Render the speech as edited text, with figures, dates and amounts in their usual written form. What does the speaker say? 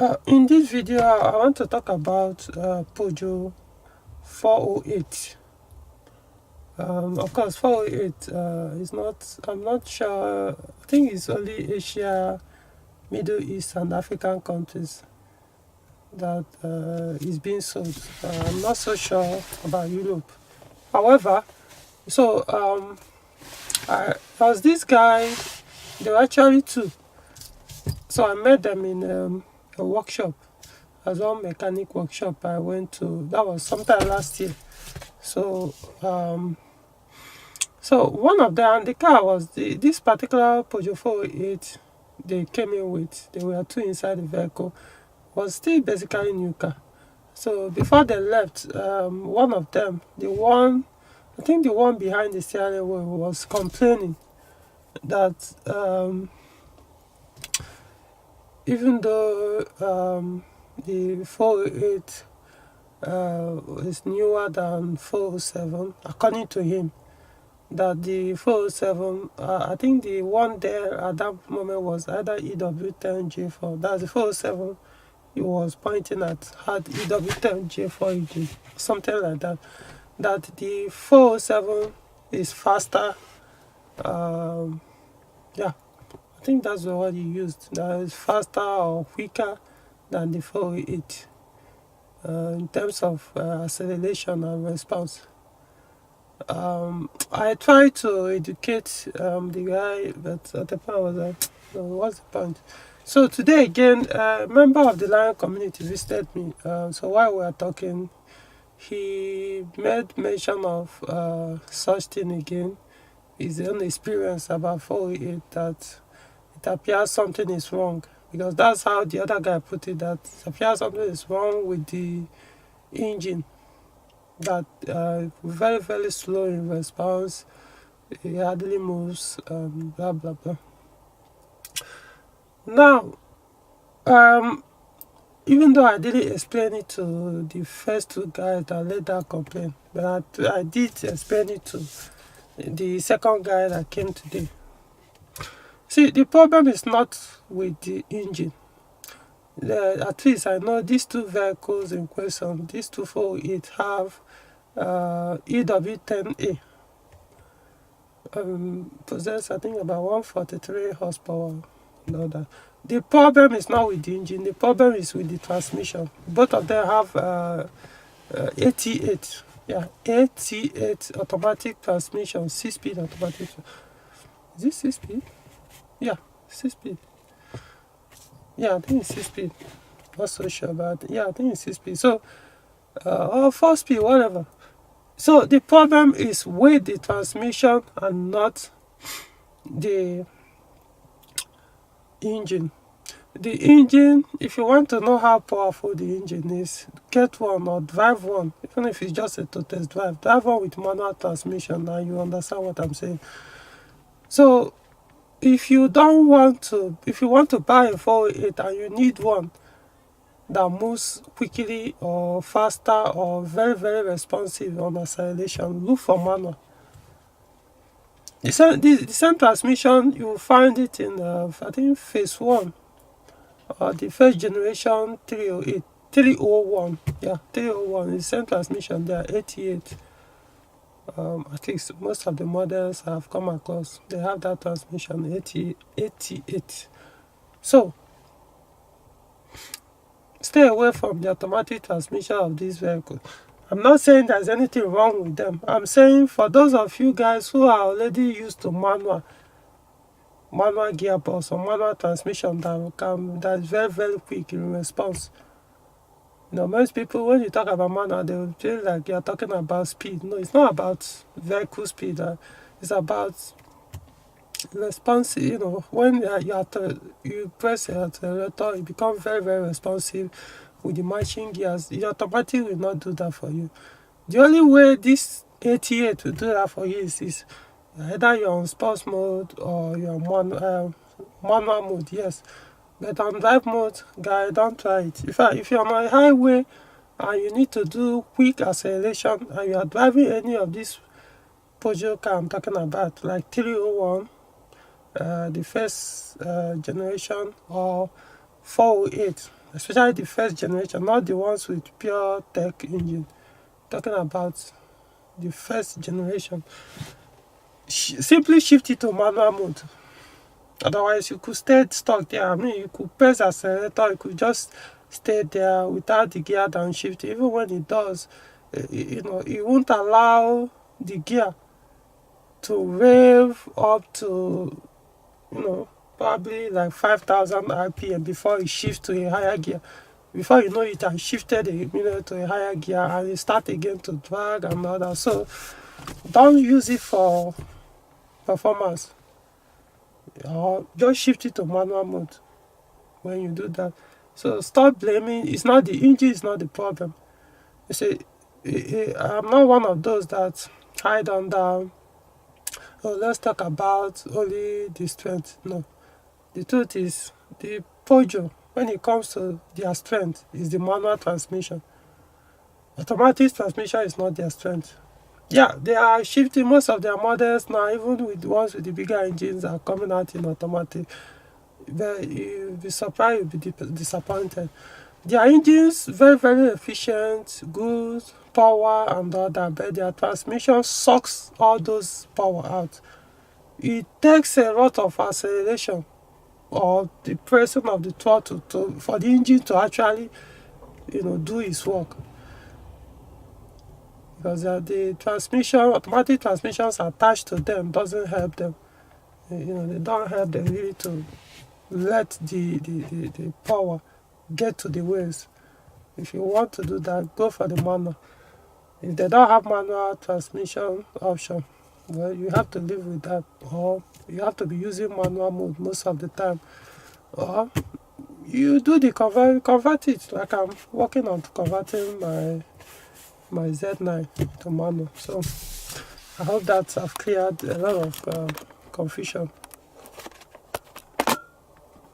In this video, I want to talk about Peugeot 408. Of course, 408 is not, I'm not sure, I think it's only Asia, Middle East, and African countries that is being sold. I'm not so sure about Europe. However, so as this guy, they were actually two. So I met them in a workshop. As one mechanic workshop I went to. That was sometime last year. So one of them, and the car was this particular Peugeot 408 they came in with. They were two inside the vehicle. Was still basically new car. So before they left, one of them, I think the one behind the steering wheel, was complaining that even though the 408 is newer than 407, according to him, that the 407, I think the one there at that moment was either EW10J4. That's the 407 he was pointing at, had EW10J4 engine, something like that. That the 407 is faster. Yeah, I think that's the word he used. That is faster or quicker than the 408 in terms of acceleration and response. I tried to educate the guy, but at the point I was like, no, what's the point? So today again, a member of the Lion community visited me. So while we were talking, he made mention of such thing again. His own experience about 408, that it appears something is wrong. Because that's how the other guy put it, that it appears something is wrong with the engine. That very, very slow in response, it hardly moves, blah, blah, blah. Now, even though I didn't explain it to the first two guys that let that complain, but I did explain it to the second guy that came today. See, the problem is not with the engine. At least I know these two vehicles in question, these two 408, have EW10A. Possess, I think, about 143 horsepower and all that. The problem is not with the engine, the problem is with the transmission. Both of them have 88. Yeah, 88 automatic transmission, 6-speed automatic. Is this 6-speed? Yeah, 6-speed. Yeah, I think it's 6-speed. Not so sure about it. Yeah, I think it's 6-speed. So, or 4-speed, whatever. So the problem is with the transmission and not the engine. The engine, if you want to know how powerful the engine is, get one or drive one, even if it's just a test drive. Drive one with manual transmission and you understand what I'm saying. So if you want to buy a 408 and you need one that moves quickly or faster or very, very responsive on acceleration, look for manual. The same transmission, you will find it in I think phase 1 or the first generation 301. Yeah, 301 is the same transmission there, 88. At least most of the models I have come across, they have that transmission, 88. So stay away from the automatic transmission of this vehicle. I'm not saying there's anything wrong with them. I'm saying for those of you guys who are already used to manual gearbox or manual transmission that is very, very quick in response. You know, most people, when you talk about manual, they will feel like you're talking about speed. No, it's not about vehicle speed. It's about response. You know, when you press the accelerator, it becomes very, very responsive with the matching gears. The automatic will not do that for you. The only way this 88 will do that for you is either you're on sports mode or you're on manual mode, yes. But on drive mode, guy, don't try it. If you're on a highway and you need to do quick acceleration and you are driving any of these Peugeot car I'm talking about, like 301, the first generation, or 408, especially the first generation, not the ones with pure tech engine. Talking about the first generation. Simply shift it to manual mode. Otherwise, you could stay stuck there. I mean, you could press accelerator, you could just stay there without the gear downshift. Even when it does, it won't allow the gear to rev up to, probably like 5,000 RPM before it shifts to a higher gear. Before you know it, I shifted to a higher gear and it start again to drag and all that. So don't use it for performance, or just shift it to manual mode when you do that. So stop blaming. It's not the engine, is not the problem. You see, I'm not one of those that hide under, oh, let's talk about only the strength. No, the truth is the Peugeot, when it comes to their strength, is the manual transmission. Automatic transmission is not their strength. Yeah, they are shifting most of their models now, even with the ones with the bigger engines are coming out in automatic. But you'll be surprised, you'll be disappointed. Their engines, very, very efficient, good power and all that, but their transmission sucks all those power out. It takes a lot of acceleration or the pressing of the throttle for the engine to actually, do its work. Because the transmission, automatic transmissions attached to them doesn't help them. They don't help them really to let the power get to the wheels. If you want to do that, go for the manual. If they don't have manual transmission option, well, you have to live with that, or you have to be using manual mode most of the time, or you do the convert it, like I'm working on converting my Z9 to manual. So I hope that I've cleared a lot of confusion.